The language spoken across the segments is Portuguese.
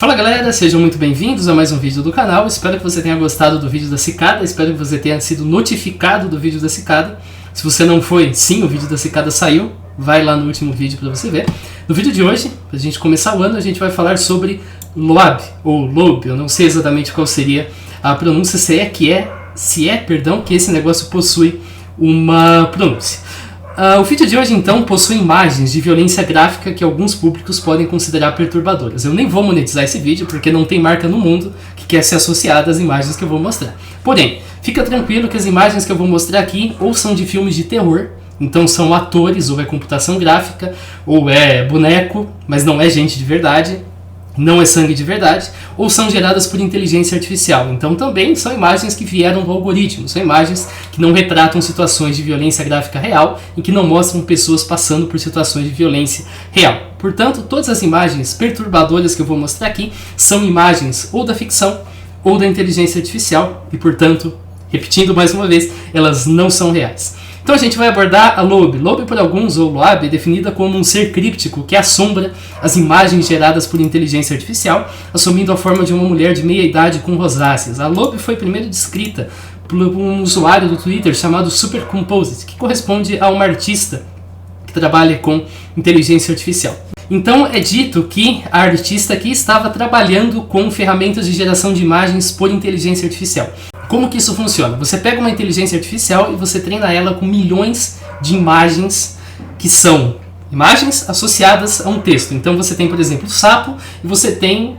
Fala galera, sejam muito bem-vindos a mais um vídeo do canal. Espero que você tenha gostado do vídeo da cicada, espero que você tenha sido notificado do vídeo da cicada. Se você não foi, sim, o vídeo da cicada saiu, vai lá no último vídeo para você ver. No vídeo de hoje, pra gente começar o ano, a gente vai falar sobre Loab, ou Loab, eu não sei exatamente qual seria a pronúncia, se é que esse negócio possui uma pronúncia. O vídeo de hoje, então, possui imagens de violência gráfica que alguns públicos podem considerar perturbadoras. Eu nem vou monetizar esse vídeo porque não tem marca no mundo que quer ser associada às imagens que eu vou mostrar. Porém, fica tranquilo que as imagens que eu vou mostrar aqui ou são de filmes de terror, então são atores, ou é computação gráfica, ou é boneco, mas não é gente de verdade, não é sangue de verdade, ou são geradas por inteligência artificial. Então também são imagens que vieram do algoritmo, são imagens que não retratam situações de violência gráfica real e que não mostram pessoas passando por situações de violência real. Portanto, todas as imagens perturbadoras que eu vou mostrar aqui são imagens ou da ficção ou da inteligência artificial e, portanto, repetindo mais uma vez, elas não são reais. Então a gente vai abordar a Loab. Loab por alguns, ou Loab, é definida como um ser críptico que assombra as imagens geradas por inteligência artificial, assumindo a forma de uma mulher de meia idade com rosáceas. A Loab foi primeiro descrita por um usuário do Twitter chamado Supercomposite, que corresponde a uma artista que trabalha com inteligência artificial. Então é dito que a artista aqui estava trabalhando com ferramentas de geração de imagens por inteligência artificial. Como que isso funciona? Você pega uma inteligência artificial e você treina ela com milhões de imagens que são imagens associadas a um texto. Então você tem, por exemplo, o sapo e você tem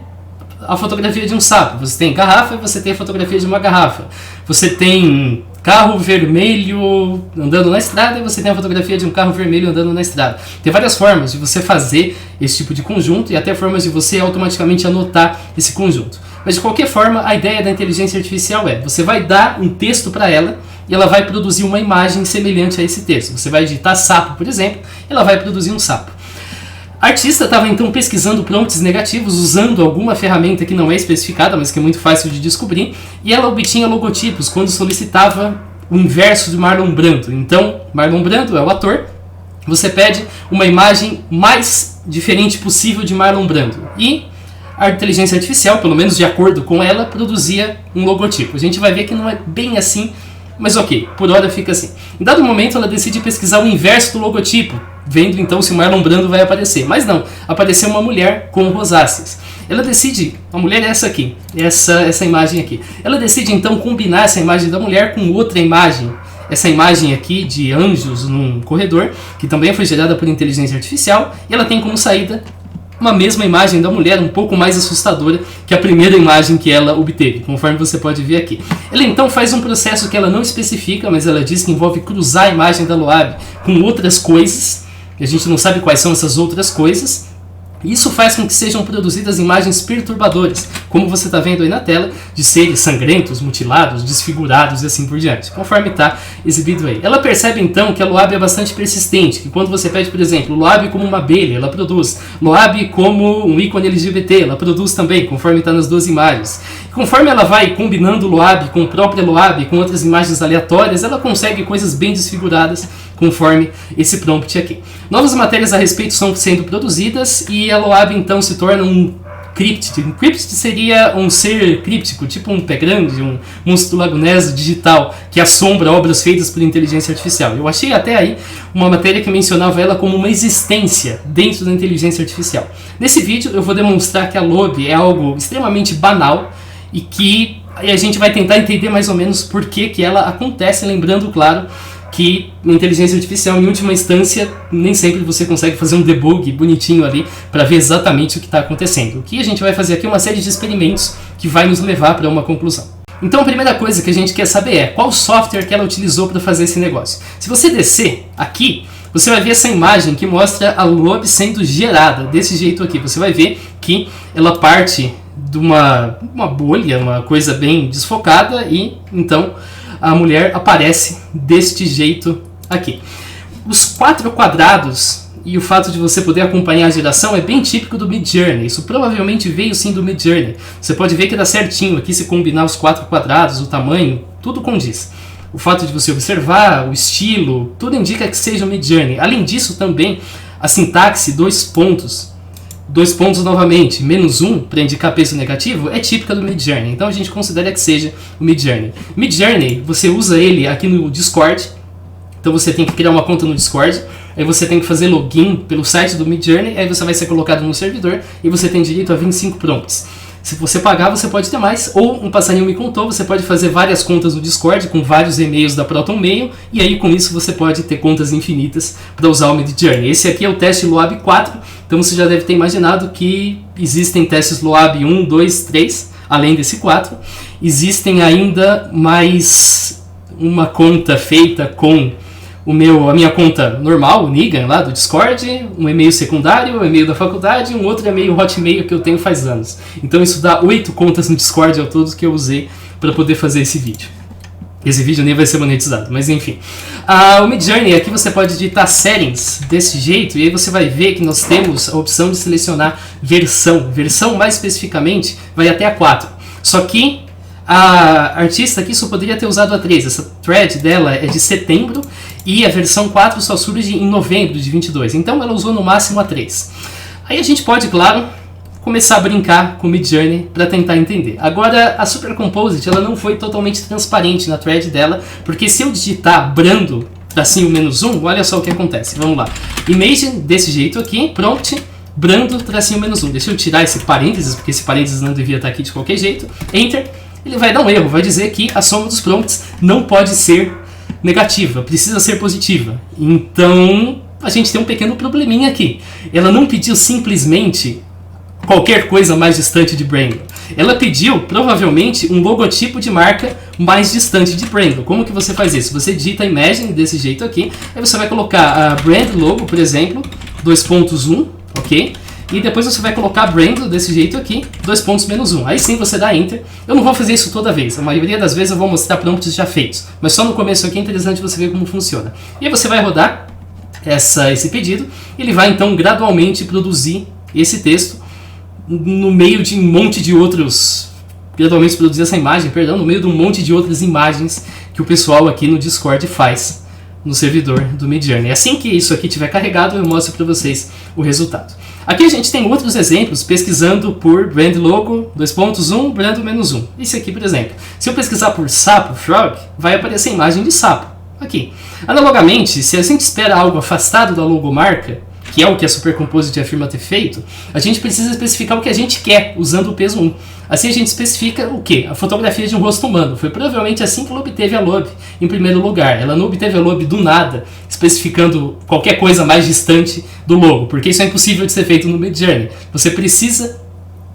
a fotografia de um sapo. Você tem garrafa e você tem a fotografia de uma garrafa. Você tem carro vermelho andando na estrada e você tem a fotografia de um carro vermelho andando na estrada. Tem várias formas de você fazer esse tipo de conjunto e até formas de você automaticamente anotar esse conjunto. Mas de qualquer forma, a ideia da inteligência artificial é: você vai dar um texto para ela e ela vai produzir uma imagem semelhante a esse texto. Você vai digitar sapo, por exemplo, e ela vai produzir um sapo. A artista estava então pesquisando prompts negativos usando alguma ferramenta que não é especificada, mas que é muito fácil de descobrir, e ela obtinha logotipos quando solicitava o inverso de Marlon Brando. Então, Marlon Brando é o ator, você pede uma imagem mais diferente possível de Marlon Brando. E a inteligência artificial, pelo menos de acordo com ela, produzia um logotipo. A gente vai ver que não é bem assim, mas ok, por hora fica assim. Em dado momento ela decide pesquisar o inverso do logotipo, vendo então se o Marlon Brando vai aparecer. Mas não, apareceu uma mulher com rosáceas. Ela decide, a mulher é essa aqui, essa imagem aqui. Ela decide então combinar essa imagem da mulher com outra imagem. Essa imagem aqui de anjos num corredor, que também foi gerada por inteligência artificial, e ela tem como saída uma mesma imagem da mulher, um pouco mais assustadora que a primeira imagem que ela obteve, conforme você pode ver aqui. Ela então faz um processo que ela não especifica, mas ela diz que envolve cruzar a imagem da Loab com outras coisas, e a gente não sabe quais são essas outras coisas. Isso faz com que sejam produzidas imagens perturbadoras, como você está vendo aí na tela, de seres sangrentos, mutilados, desfigurados e assim por diante, conforme está exibido aí. Ela percebe então que a Loab é bastante persistente, que quando você pede, por exemplo, Loab como uma abelha, ela produz. Loab como um ícone LGBT, ela produz também, conforme está nas duas imagens. E conforme ela vai combinando Loab com a própria Loab, com outras imagens aleatórias, ela consegue coisas bem desfiguradas, conforme esse prompt aqui. Novas matérias a respeito estão sendo produzidas e a Loab então se torna um cryptid. Um cryptid seria um ser críptico, tipo um pé grande, um monstro do Lago Ness digital, que assombra obras feitas por inteligência artificial. Eu achei até aí uma matéria que mencionava ela como uma existência dentro da inteligência artificial. Nesse vídeo eu vou demonstrar que a Loab é algo extremamente banal e que a gente vai tentar entender mais ou menos por que ela acontece, lembrando, claro, que na inteligência artificial, em última instância, nem sempre você consegue fazer um debug bonitinho ali para ver exatamente o que está acontecendo. O que a gente vai fazer aqui é uma série de experimentos que vai nos levar para uma conclusão. Então a primeira coisa que a gente quer saber é qual software que ela utilizou para fazer esse negócio. Se você descer aqui, você vai ver essa imagem que mostra a Loab sendo gerada desse jeito aqui. Você vai ver que ela parte de uma bolha, uma coisa bem desfocada, e então a mulher aparece deste jeito aqui. Os 4 quadrados e o fato de você poder acompanhar a geração é bem típico do Midjourney. Isso provavelmente veio sim do Midjourney. Você pode ver que dá certinho aqui se combinar os 4 quadrados, o tamanho, tudo condiz. O fato de você observar, o estilo, tudo indica que seja o Midjourney. Além disso também, a sintaxe, 2 pontos, dois pontos novamente, -1 para indicar peso negativo, é típica do Midjourney. Então a gente considera que seja o Midjourney. Midjourney, você usa ele aqui no Discord. Então você tem que criar uma conta no Discord. Aí você tem que fazer login pelo site do Midjourney. Aí você vai ser colocado no servidor e você tem direito a 25 prompts. Se você pagar, você pode ter mais. Ou, um passarinho me contou, você pode fazer várias contas no Discord com vários e-mails da ProtonMail. E aí com isso você pode ter contas infinitas para usar o Midjourney. Esse aqui é o teste Loab 4. Então você já deve ter imaginado que existem testes Loab 1, 2, 3, além desse 4. Existem ainda mais uma conta feita com a minha conta normal, o Nigan, lá do Discord, um e-mail secundário, um e-mail da faculdade e um outro e-mail Hotmail que eu tenho faz anos. Então isso dá 8 contas no Discord ao todo que eu usei para poder fazer esse vídeo. Esse vídeo nem vai ser monetizado, mas enfim. O Midjourney, aqui você pode digitar settings desse jeito, e aí você vai ver que nós temos a opção de selecionar versão. Versão, mais especificamente, vai até a 4. Só que a artista aqui só poderia ter usado a 3. Essa thread dela é de setembro, e a versão 4 só surge em novembro de 22. Então ela usou no máximo a 3. Aí a gente pode, claro, começar a brincar com o Midjourney para tentar entender. Agora, a Super Composite ela não foi totalmente transparente na thread dela, porque se eu digitar brando, tracinho -1, olha só o que acontece. Vamos lá. Image desse jeito aqui, prompt, brando, tracinho -1. Deixa eu tirar esse parênteses, porque esse parênteses não devia estar aqui de qualquer jeito. Enter. Ele vai dar um erro, vai dizer que a soma dos prompts não pode ser negativa, precisa ser positiva. Então, a gente tem um pequeno probleminha aqui. Ela não pediu simplesmente qualquer coisa mais distante de Brandle. Ela pediu, provavelmente, um logotipo de marca mais distante de Brandle. Como que você faz isso? Você digita Imagine desse jeito aqui, aí você vai colocar a Brand Logo, por exemplo, 2.1, ok? E depois você vai colocar Brandle desse jeito aqui, 2.-1. Aí sim você dá Enter. Eu não vou fazer isso toda vez. A maioria das vezes eu vou mostrar prompts já feitos. Mas só no começo aqui é interessante você ver como funciona. E aí você vai rodar esse pedido. Ele vai então gradualmente produzir esse texto no meio de um monte de outros... Gradualmente produzir essa imagem, perdão, no meio de um monte de outras imagens que o pessoal aqui no Discord faz no servidor do Midjourney. Assim que isso aqui estiver carregado, eu mostro para vocês o resultado. Aqui a gente tem outros exemplos pesquisando por Brand Logo 2.1, Brand -1. Esse aqui, por exemplo. Se eu pesquisar por sapo, frog, vai aparecer a imagem de sapo. Aqui. Analogamente, se a gente espera algo afastado da logomarca, que é o que a Super Composite afirma ter feito, a gente precisa especificar o que a gente quer usando o peso 1. Assim a gente especifica o quê? A fotografia de um rosto humano. Foi provavelmente assim que ela obteve a Lobe em primeiro lugar. Ela não obteve a Lobe do nada, especificando qualquer coisa mais distante do logo, porque isso é impossível de ser feito no Midjourney. Você precisa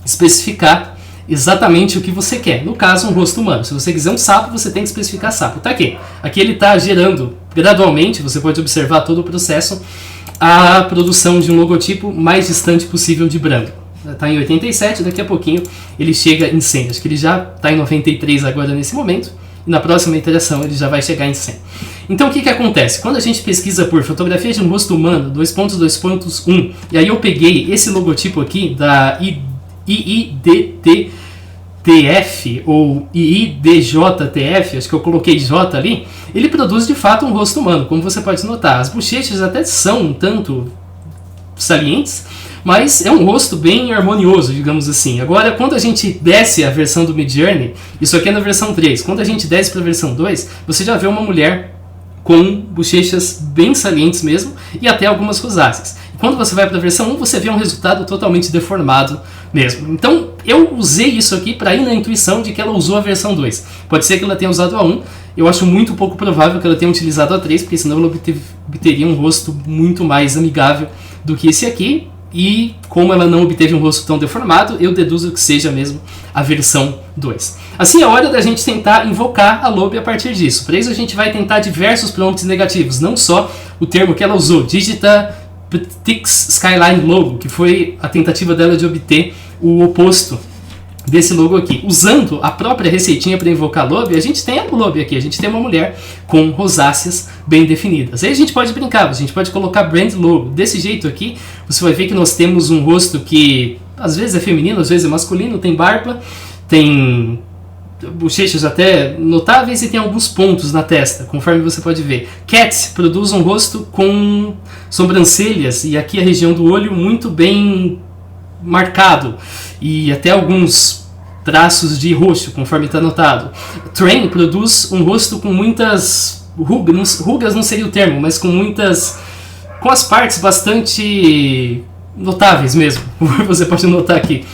especificar exatamente o que você quer. No caso, um rosto humano. Se você quiser um sapo, você tem que especificar sapo. Tá aqui. Aqui ele está gerando gradualmente, você pode observar todo o processo, a produção de um logotipo mais distante possível de branco. Está em 87, daqui a pouquinho ele chega em 100. Acho que ele já está em 93 agora nesse momento, e na próxima iteração ele já vai chegar em 100. Então o que acontece? Quando a gente pesquisa por fotografia de um rosto humano, 2.2.1, e aí eu peguei esse logotipo aqui da IIDTF ou IIDJTF, acho que eu coloquei J ali, ele produz de fato um rosto humano, como você pode notar. As bochechas até são um tanto salientes, mas é um rosto bem harmonioso, digamos assim. Agora, quando a gente desce a versão do Midjourney, isso aqui é na versão 3, quando a gente desce para a versão 2, você já vê uma mulher com bochechas bem salientes mesmo, e até algumas rosáceas. Quando você vai para a versão 1, você vê um resultado totalmente deformado mesmo. Então, eu usei isso aqui para ir na intuição de que ela usou a versão 2. Pode ser que ela tenha usado a 1, eu acho muito pouco provável que ela tenha utilizado a 3, porque senão ela obteria um rosto muito mais amigável do que esse aqui. E como ela não obteve um rosto tão deformado, eu deduzo que seja mesmo a versão 2. Assim é hora da gente tentar invocar a Lobe a partir disso. Para isso a gente vai tentar diversos prompts negativos, não só o termo que ela usou, Digita Ptix Skyline Logo, que foi a tentativa dela de obter o oposto desse logo aqui. Usando a própria receitinha para invocar a Lobe, a gente tem a Lobe aqui, a gente tem uma mulher com rosáceas bem definidas. Aí a gente pode brincar, a gente pode colocar Brand Logo. Desse jeito aqui, você vai ver que nós temos um rosto que às vezes é feminino, às vezes é masculino, tem barba, tem bochechas até notáveis e tem alguns pontos na testa, conforme você pode ver. Cat produz um rosto com sobrancelhas e aqui a região do olho muito bem marcado e até alguns traços de roxo, conforme está notado. Train produz um rosto com muitas rugas não seria o termo, mas com as partes bastante notáveis mesmo, você pode notar aqui.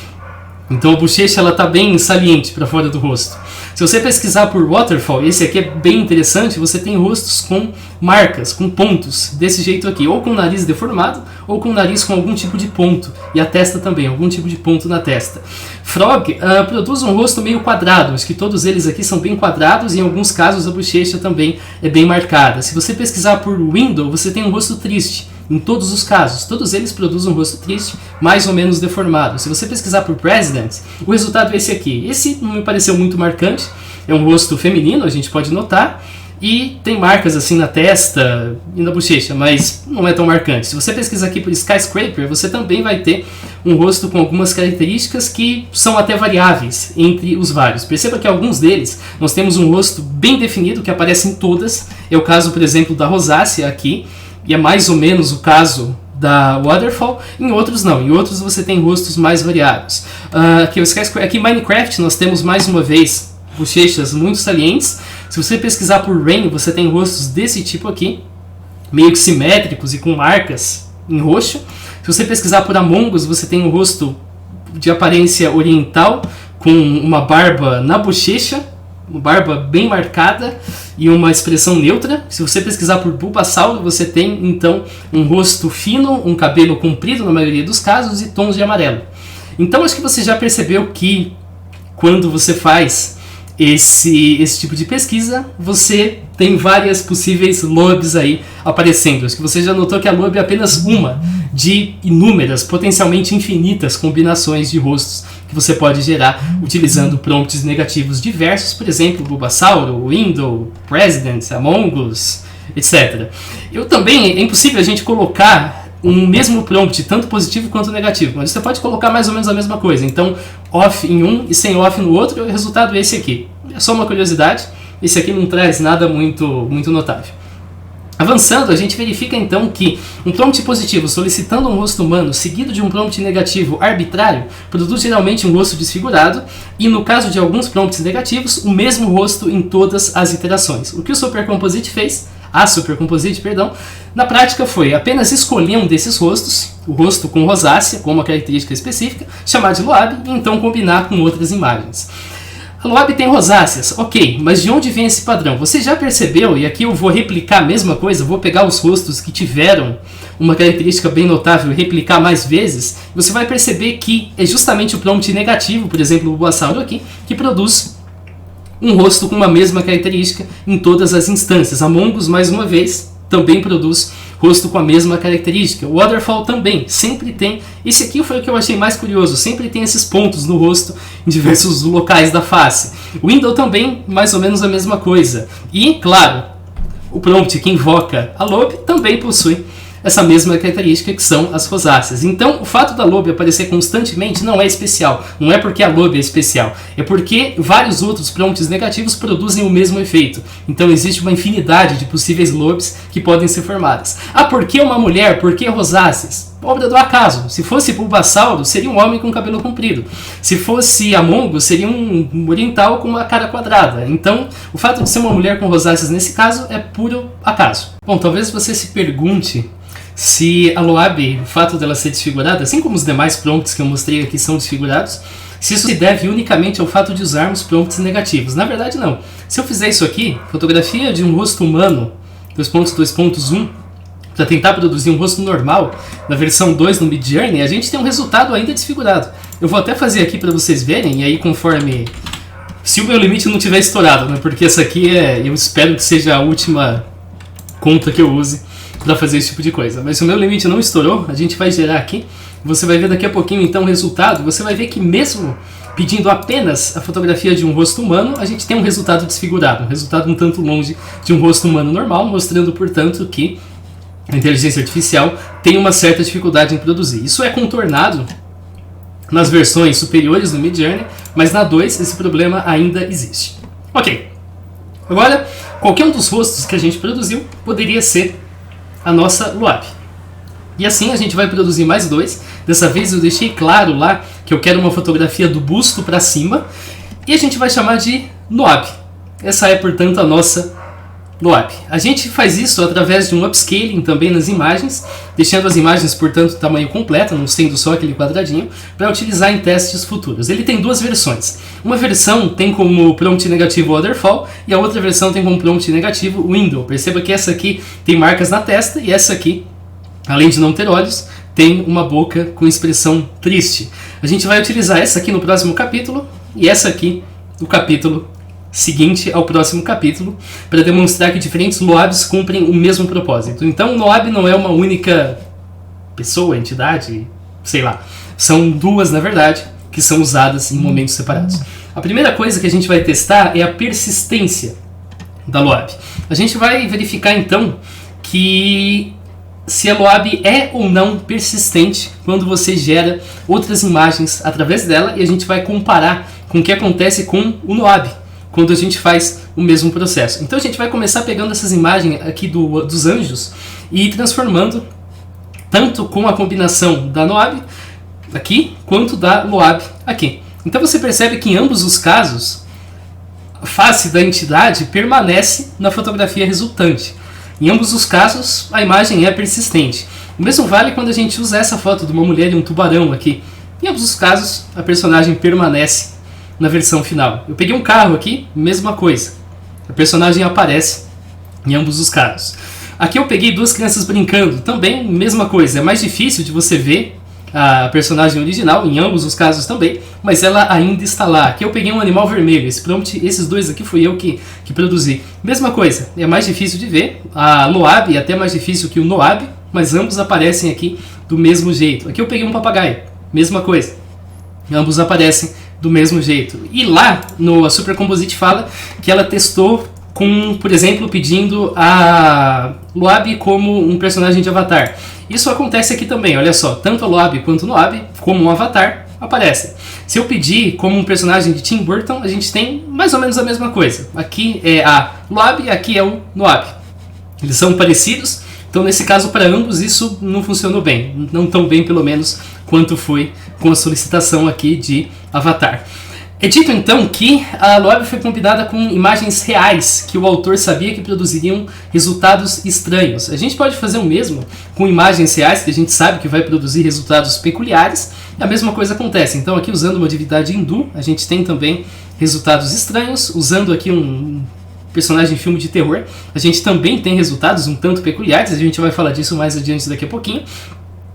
Então a bochecha ela tá bem saliente para fora do rosto. Se você pesquisar por waterfall, esse aqui é bem interessante, você tem rostos com marcas, com pontos, desse jeito aqui, ou com o nariz deformado, ou com o nariz com algum tipo de ponto, e a testa também, algum tipo de ponto na testa. Frog produz um rosto meio quadrado, acho que todos eles aqui são bem quadrados, e em alguns casos a bochecha também é bem marcada. Se você pesquisar por window, você tem um rosto triste. Em todos os casos, todos eles produzem um rosto triste, mais ou menos deformado. Se você pesquisar por President, o resultado é esse aqui. Esse não me pareceu muito marcante, é um rosto feminino, a gente pode notar, e tem marcas assim na testa e na bochecha, mas não é tão marcante. Se você pesquisar aqui por Skyscraper, você também vai ter um rosto com algumas características que são até variáveis entre os vários. Perceba que alguns deles, nós temos um rosto bem definido, que aparece em todas, é o caso, por exemplo, da rosácea aqui, e é mais ou menos o caso da Waterfall. Em outros não, em outros você tem rostos mais variados. Aqui em Minecraft nós temos mais uma vez bochechas muito salientes. Se você pesquisar por Rain, você tem rostos desse tipo aqui, meio que simétricos e com marcas em roxo. Se você pesquisar por Among Us, você tem um rosto de aparência oriental, com uma barba na bochecha, uma barba bem marcada e uma expressão neutra. Se você pesquisar por Bulbasaur, você tem então um rosto fino, um cabelo comprido na maioria dos casos e tons de amarelo. Então acho que você já percebeu que quando você faz esse tipo de pesquisa, você tem várias possíveis lobes aí aparecendo. Acho que você já notou que a lobe é apenas uma de inúmeras, potencialmente infinitas combinações de rostos que você pode gerar utilizando prompts negativos diversos, por exemplo, Bulbasaur, Window, President, Among Us, etc. É impossível a gente colocar um mesmo prompt, tanto positivo quanto negativo, mas você pode colocar mais ou menos a mesma coisa. Então, off em um e sem off no outro, o resultado é esse aqui. É só uma curiosidade, esse aqui não traz nada muito notável. Avançando, a gente verifica então que um prompt positivo solicitando um rosto humano seguido de um prompt negativo arbitrário produz geralmente um rosto desfigurado, e no caso de alguns prompts negativos, o mesmo rosto em todas as iterações. O que a Supercomposite fez, na prática foi apenas escolher um desses rostos, o rosto com rosácea, com uma característica específica, chamar de Loab e então combinar com outras imagens. A Loab tem rosáceas, ok, mas de onde vem esse padrão? Você já percebeu, e aqui eu vou replicar a mesma coisa, vou pegar os rostos que tiveram uma característica bem notável e replicar mais vezes, você vai perceber que é justamente o prompt negativo, por exemplo, o Bulbasaur aqui, que produz um rosto com uma mesma característica em todas as instâncias. Among Us, mais uma vez, também produz rosto com a mesma característica. O Waterfall também, sempre tem. Esse aqui foi o que eu achei mais curioso, sempre tem esses pontos no rosto em diversos locais da face. O Window também, mais ou menos a mesma coisa. E, claro, o prompt que invoca a Lobe também possui essa mesma característica, que são as rosáceas. Então, o fato da Lobe aparecer constantemente não é especial. Não é porque a Lobe é especial. É porque vários outros prompts negativos produzem o mesmo efeito. Então, existe uma infinidade de possíveis Lobes que podem ser formadas. Por que uma mulher? Por que rosáceas? Obra do acaso. Se fosse Bulbasaur, seria um homem com cabelo comprido. Se fosse Among Us, seria um oriental com uma cara quadrada. Então, o fato de ser uma mulher com rosáceas nesse caso é puro acaso. Bom, talvez você se pergunte se a Loab, o fato dela ser desfigurada, assim como os demais prompts que eu mostrei aqui são desfigurados, se isso se deve unicamente ao fato de usarmos prompts negativos. Na verdade, não. Se eu fizer isso aqui, fotografia de um rosto humano, 2.2.1, para tentar produzir um rosto normal, na versão 2 no Midjourney, a gente tem um resultado ainda desfigurado. Eu vou até fazer aqui para vocês verem, e aí conforme... Se o meu limite não tiver estourado, né? Porque essa aqui eu espero que seja a última conta que eu use para fazer esse tipo de coisa. Mas se o meu limite não estourou, a gente vai gerar aqui. Você vai ver daqui a pouquinho então o resultado. Você vai ver que mesmo pedindo apenas a fotografia de um rosto humano, a gente tem um resultado desfigurado. Um resultado um tanto longe de um rosto humano normal, mostrando, portanto, que a inteligência artificial tem uma certa dificuldade em produzir. Isso é contornado nas versões superiores do Midjourney, mas na 2 esse problema ainda existe. Ok. Agora, qualquer um dos rostos que a gente produziu poderia ser a nossa Loab. E assim a gente vai produzir mais 2. Dessa vez eu deixei claro lá que eu quero uma fotografia do busto para cima e a gente vai chamar de NOAB. Essa é, portanto, a nossa NOAB. A gente faz isso através de um upscaling também nas imagens, deixando as imagens, portanto, tamanho completo, não sendo só aquele quadradinho, para utilizar em testes futuros. Ele tem duas versões. Uma versão tem como prompt negativo waterfall e a outra versão tem como prompt negativo window. Perceba que essa aqui tem marcas na testa e essa aqui, além de não ter olhos, tem uma boca com expressão triste. A gente vai utilizar essa aqui no próximo capítulo e essa aqui no capítulo seguinte ao próximo capítulo, para demonstrar que diferentes NOABs cumprem o mesmo propósito. Então, o NOAB não é uma única pessoa, entidade, sei lá. São duas, na verdade, que são usadas em momentos separados. A primeira coisa que a gente vai testar é a persistência da NOAB. A gente vai verificar, então, que se a NOAB é ou não persistente quando você gera outras imagens através dela, e a gente vai comparar com o que acontece com o NOAB quando a gente faz o mesmo processo. Então a gente vai começar pegando essas imagens aqui dos anjos e transformando tanto com a combinação da NOAB aqui, quanto da NOAB aqui. Então você percebe que em ambos os casos, a face da entidade permanece na fotografia resultante. Em ambos os casos, a imagem é persistente. O mesmo vale quando a gente usa essa foto de uma mulher e um tubarão aqui. Em ambos os casos, a personagem permanece na versão final. Eu peguei um carro aqui, mesma coisa. A personagem aparece em ambos os casos. Aqui eu peguei duas crianças brincando, também mesma coisa. É mais difícil de você ver a personagem original, em ambos os casos também, mas ela ainda está lá. Aqui eu peguei um animal vermelho, esses dois aqui fui eu que produzi. Mesma coisa, é mais difícil de ver. A NOAB é até mais difícil que o NOAB, mas ambos aparecem aqui do mesmo jeito. Aqui eu peguei um papagaio, mesma coisa. Ambos aparecem do mesmo jeito. E lá no a Super Composite fala que ela testou com, por exemplo, pedindo a NOAB como um personagem de Avatar. Isso acontece aqui também, olha só, tanto a NOAB quanto o NOAB, como um Avatar, aparecem. Se eu pedir como um personagem de Tim Burton, a gente tem mais ou menos a mesma coisa. Aqui é a NOAB e aqui é o NOAB. Eles são parecidos, então nesse caso para ambos isso não funcionou bem. Não tão bem, pelo menos, quanto foi com a solicitação aqui de Avatar. É dito então que a NOAB foi combinada com imagens reais que o autor sabia que produziriam resultados estranhos. A gente pode fazer o mesmo com imagens reais que a gente sabe que vai produzir resultados peculiares. E a mesma coisa acontece. Então aqui usando uma divindade hindu, a gente tem também resultados estranhos. Usando aqui um personagem de filme de terror, a gente também tem resultados um tanto peculiares. A gente vai falar disso mais adiante daqui a pouquinho.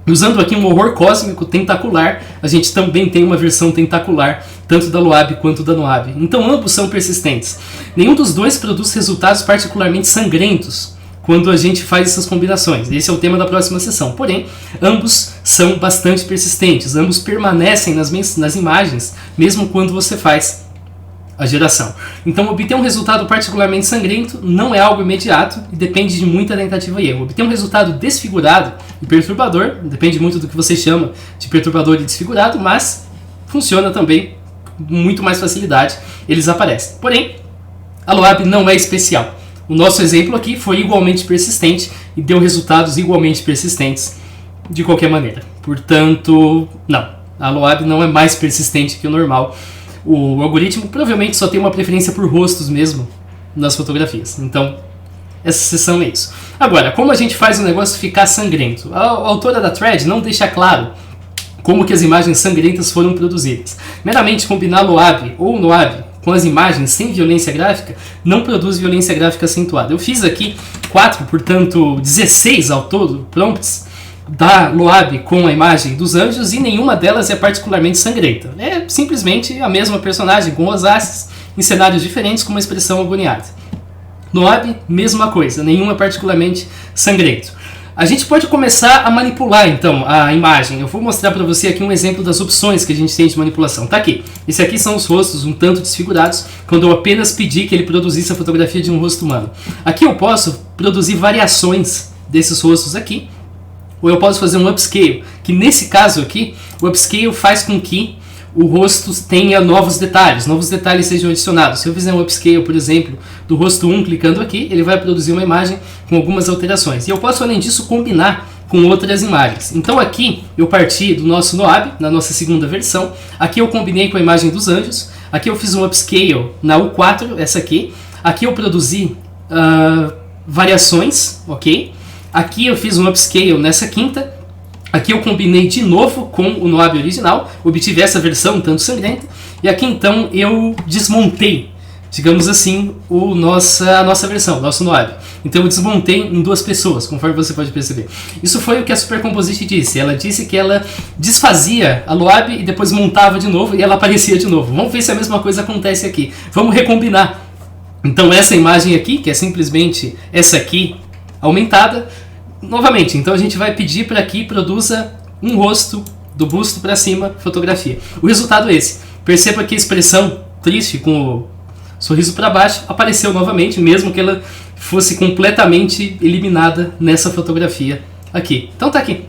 Usando aqui um horror cósmico tentacular, a gente também tem uma versão tentacular, tanto da NOAB quanto da NOAB. Então ambos são persistentes. Nenhum dos dois produz resultados particularmente sangrentos quando a gente faz essas combinações. Esse é o tema da próxima sessão. Porém, ambos são bastante persistentes, ambos permanecem nas imagens, mesmo quando você faz a geração. Então obter um resultado particularmente sangrento não é algo imediato e depende de muita tentativa e erro. Obter um resultado desfigurado e perturbador, depende muito do que você chama de perturbador e desfigurado, mas funciona também com muito mais facilidade, eles aparecem. Porém, a NOAB não é especial. O nosso exemplo aqui foi igualmente persistente e deu resultados igualmente persistentes de qualquer maneira. Portanto, não, a NOAB não é mais persistente que o normal. O algoritmo provavelmente só tem uma preferência por rostos mesmo nas fotografias. Então, essa seção é isso. Agora, como a gente faz o negócio ficar sangrento? A autora da thread não deixa claro como que as imagens sangrentas foram produzidas. Meramente combinar NOAB ou NOAB com as imagens sem violência gráfica não produz violência gráfica acentuada. Eu fiz aqui 4, portanto 16 ao todo prompts da NOAB com a imagem dos anjos e nenhuma delas é particularmente sangrenta. É simplesmente a mesma personagem com rosáceas em cenários diferentes com uma expressão agoniada. NOAB, mesma coisa, nenhum é particularmente sangrento. A gente pode começar a manipular então a imagem. Eu vou mostrar para você aqui um exemplo das opções que a gente tem de manipulação. Tá aqui. Esse aqui são os rostos um tanto desfigurados quando eu apenas pedi que ele produzisse a fotografia de um rosto humano. Aqui eu posso produzir variações desses rostos aqui. Ou eu posso fazer um upscale, que nesse caso aqui, o upscale faz com que o rosto tenha novos detalhes sejam adicionados. Se eu fizer um upscale, por exemplo, do rosto 1, clicando aqui, ele vai produzir uma imagem com algumas alterações. E eu posso, além disso, combinar com outras imagens. Então aqui eu parti do nosso Noab, na nossa segunda versão. Aqui eu combinei com a imagem dos anjos. Aqui eu fiz um upscale na U4, essa aqui. Aqui eu produzi variações, ok? Aqui eu fiz um upscale nessa quinta. Aqui eu combinei de novo com o Noab original, obtive essa versão um tanto sangrenta. E aqui então eu desmontei, digamos assim, a nossa versão, nosso Noab. Então eu desmontei em duas pessoas, conforme você pode perceber. Isso foi o que a Supercomposite disse. Ela disse que ela desfazia a Loab e depois montava de novo e ela aparecia de novo. Vamos ver se a mesma coisa acontece aqui. Vamos recombinar. Então essa imagem aqui, que é simplesmente essa aqui aumentada, novamente, então a gente vai pedir para que produza um rosto do busto para cima, fotografia. O resultado é esse. Perceba que a expressão triste com o sorriso para baixo apareceu novamente, mesmo que ela fosse completamente eliminada nessa fotografia aqui. Então tá aqui.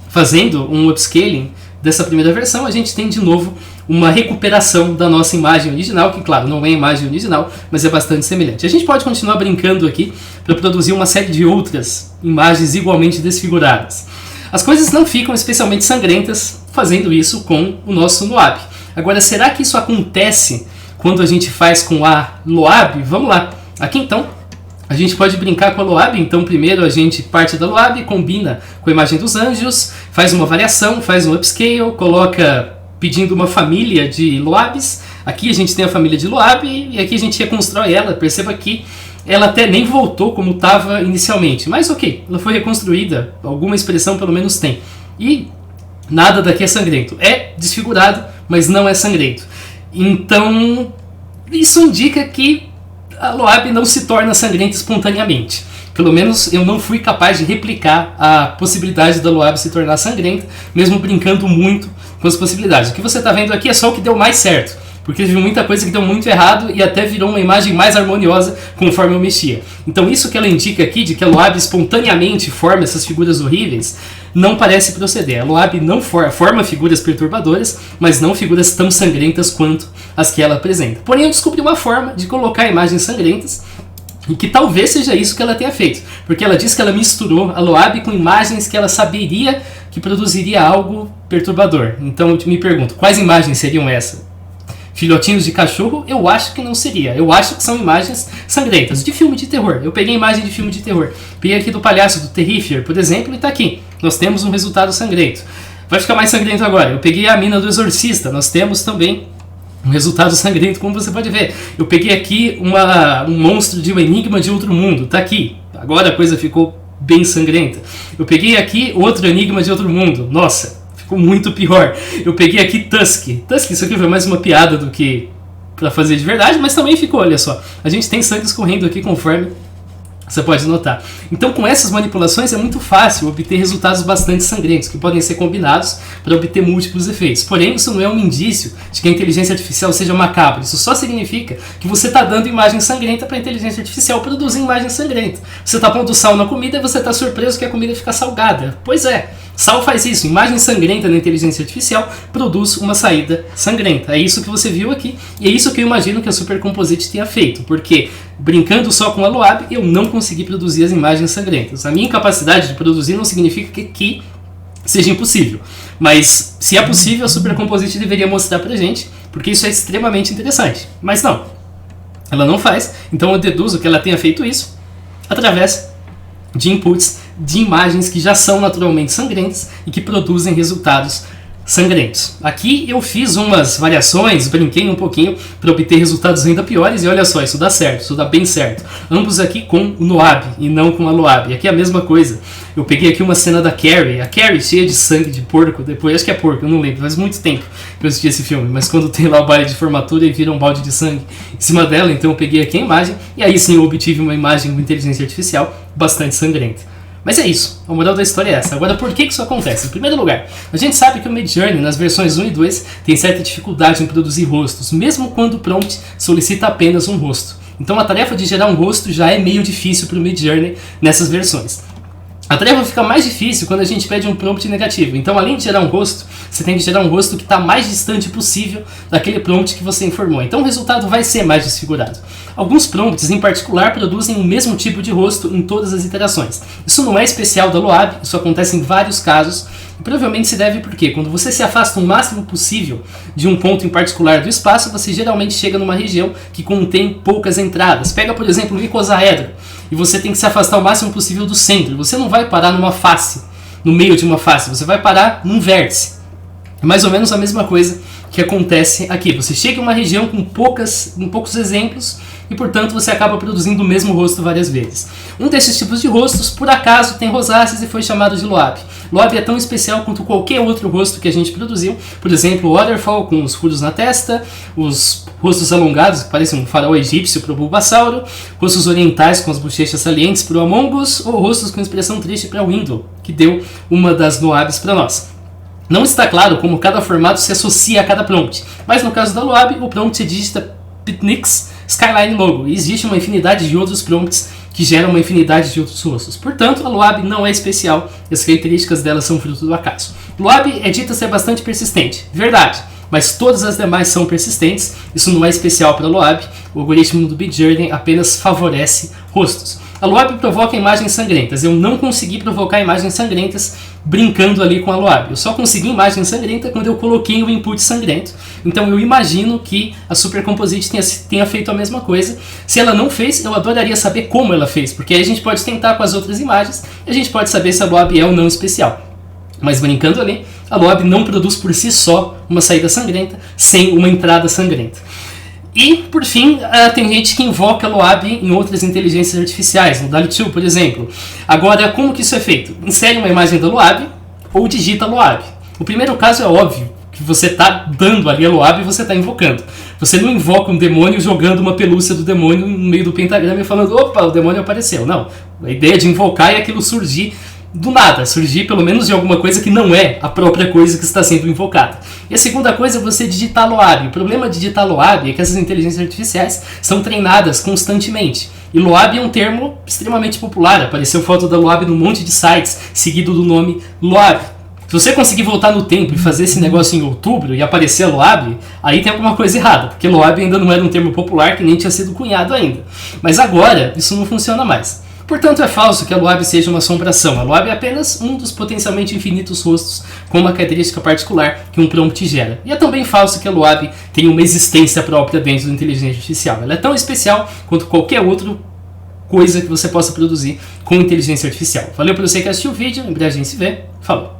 Fazendo um upscaling dessa primeira versão, a gente tem de novo uma recuperação da nossa imagem original, que claro, não é a imagem original, mas é bastante semelhante. A gente pode continuar brincando aqui para produzir uma série de outras imagens igualmente desfiguradas. As coisas não ficam especialmente sangrentas fazendo isso com o nosso Noab. Agora, será que isso acontece quando a gente faz com a Loab? Vamos lá. Aqui então, a gente pode brincar com a Loab. Então primeiro a gente parte da Loab, combina com a imagem dos anjos, faz uma variação, faz um upscale, coloca pedindo uma família de Loabs. Aqui a gente tem a família de Loab e aqui a gente reconstrói ela. Perceba que ela até nem voltou como estava inicialmente, mas ok, ela foi reconstruída, alguma expressão pelo menos tem. E nada daqui é sangrento. É desfigurado, mas não é sangrento. Então, isso indica que a Loab não se torna sangrenta espontaneamente. Pelo menos eu não fui capaz de replicar a possibilidade da Loab se tornar sangrenta, mesmo brincando muito com as possibilidades. O que você está vendo aqui é só o que deu mais certo, porque teve muita coisa que deu muito errado e até virou uma imagem mais harmoniosa conforme eu mexia. Então isso que ela indica aqui, de que a Loab espontaneamente forma essas figuras horríveis, não parece proceder. A Loab não forma figuras perturbadoras, mas não figuras tão sangrentas quanto as que ela apresenta. Porém eu descobri uma forma de colocar imagens sangrentas, e que talvez seja isso que ela tenha feito, porque ela diz que ela misturou a Loab com imagens que ela saberia que produziria algo perturbador. Então eu me pergunto, quais imagens seriam essas? Filhotinhos de cachorro? Eu acho que não seria. Eu acho que são imagens sangrentas, de filme de terror. Eu peguei imagem de filme de terror. Peguei aqui do palhaço, do Terrifier, por exemplo, e tá aqui. Nós temos um resultado sangrento. Vai ficar mais sangrento agora. Eu peguei a mina do Exorcista. Nós temos também um resultado sangrento, como você pode ver. Eu peguei aqui um monstro de um enigma de outro mundo. Tá aqui. Agora a coisa ficou bem sangrenta. Eu peguei aqui outro enigma de outro mundo. Nossa, ficou muito pior. Eu peguei aqui Tusk. Tusk, isso aqui foi mais uma piada do que pra fazer de verdade, mas também ficou, olha só. A gente tem sangue escorrendo aqui conforme você pode notar. Então com essas manipulações é muito fácil obter resultados bastante sangrentos, que podem ser combinados para obter múltiplos efeitos. Porém, isso não é um indício de que a inteligência artificial seja macabra. Isso só significa que você está dando imagem sangrenta para a inteligência artificial produzir imagem sangrenta. Você está pondo sal na comida e você está surpreso que a comida fica salgada. Pois é, sal faz isso. Imagem sangrenta na inteligência artificial produz uma saída sangrenta. É isso que você viu aqui e é isso que eu imagino que a Supercomposite tenha feito, porque brincando só com a Loab, eu não consegui produzir as imagens sangrentas. A minha incapacidade de produzir não significa que seja impossível. Mas, se é possível, a Supercomposite deveria mostrar pra gente, porque isso é extremamente interessante. Mas não, ela não faz, então eu deduzo que ela tenha feito isso através de inputs de imagens que já são naturalmente sangrentas e que produzem resultados sangrentos. Aqui eu fiz umas variações, brinquei um pouquinho para obter resultados ainda piores e olha só, isso dá certo, isso dá bem certo. Ambos aqui com o Noab e não com a Loab. Aqui é a mesma coisa. Eu peguei aqui uma cena da Carrie, a Carrie cheia de sangue de porco, depois acho que é porco, eu não lembro, faz muito tempo que eu assisti esse filme, mas quando tem lá o baile de formatura e vira um balde de sangue em cima dela, então eu peguei aqui a imagem e aí sim eu obtive uma imagem com inteligência artificial bastante sangrenta. Mas é isso, a moral da história é essa. Agora, por que isso acontece? Em primeiro lugar, a gente sabe que o Midjourney, nas versões 1 e 2, tem certa dificuldade em produzir rostos, mesmo quando o prompt solicita apenas um rosto. Então a tarefa de gerar um rosto já é meio difícil para o Midjourney nessas versões. A tarefa fica mais difícil quando a gente pede um prompt negativo. Então, além de gerar um rosto, você tem que gerar um rosto que está mais distante possível daquele prompt que você informou. Então, o resultado vai ser mais desfigurado. Alguns prompts, em particular, produzem o mesmo tipo de rosto em todas as iterações. Isso não é especial da Loab, isso acontece em vários casos, e provavelmente se deve porque, quando você se afasta o máximo possível de um ponto em particular do espaço, você geralmente chega numa região que contém poucas entradas. Pega, por exemplo, um icosaedro, e você tem que se afastar o máximo possível do centro. Você não vai parar numa face, no meio de uma face, você vai parar num vértice. É mais ou menos a mesma coisa que acontece aqui. Você chega em uma região com poucos exemplos e, portanto, você acaba produzindo o mesmo rosto várias vezes. Um desses tipos de rostos, por acaso, tem rosáceas e foi chamado de Loab. Loab é tão especial quanto qualquer outro rosto que a gente produziu. Por exemplo, o Waterfall com os furos na testa, os rostos alongados que parecem um farol egípcio para o Bulbasauro, rostos orientais com as bochechas salientes para o Among Us, ou rostos com expressão triste para o Window, que deu uma das Loabs para nós. Não está claro como cada formato se associa a cada prompt, mas no caso da Loab, o prompt digita Pitnix Skyline Logo, e existe uma infinidade de outros prompts que geram uma infinidade de outros rostos. Portanto, a Loab não é especial e as características dela são fruto do acaso. Loab é dita ser bastante persistente, verdade, mas todas as demais são persistentes. Isso não é especial para a Loab, o algoritmo do Midjourney apenas favorece rostos. A Loab provoca imagens sangrentas. Eu não consegui provocar imagens sangrentas brincando ali com a Loab. Eu só consegui imagem sangrenta quando eu coloquei o input sangrento. Então eu imagino que a Supercomposite tenha feito a mesma coisa. Se ela não fez, eu adoraria saber como ela fez, porque aí a gente pode tentar com as outras imagens e a gente pode saber se a Loab é ou não especial. Mas brincando ali, a Loab não produz por si só uma saída sangrenta sem uma entrada sangrenta. E, por fim, tem gente que invoca a Loab em outras inteligências artificiais, no DALL-E 2, por exemplo. Agora, como que isso é feito? Insere uma imagem da Loab ou digita Loab. O primeiro caso é óbvio, que você está dando ali a Loab e você está invocando. Você não invoca um demônio jogando uma pelúcia do demônio no meio do pentagrama e falando, opa, o demônio apareceu. Não, a ideia de invocar é aquilo surgir do nada, surgir pelo menos de alguma coisa que não é a própria coisa que está sendo invocada. E a segunda coisa é você digitar Loab. O problema de digitar Loab é que essas inteligências artificiais são treinadas constantemente. E Loab é um termo extremamente popular. Apareceu foto da Loab num monte de sites, seguido do nome Loab. Se você conseguir voltar no tempo e fazer esse negócio em outubro e aparecer a Loab, aí tem alguma coisa errada, porque Loab ainda não era um termo popular que nem tinha sido cunhado ainda. Mas agora isso não funciona mais. Portanto, é falso que a Loab seja uma assombração. A Loab é apenas um dos potencialmente infinitos rostos com uma característica particular que um prompt gera. E é também falso que a Loab tenha uma existência própria dentro da inteligência artificial. Ela é tão especial quanto qualquer outra coisa que você possa produzir com inteligência artificial. Valeu por você que assistiu o vídeo, em breve a gente se vê. Falou!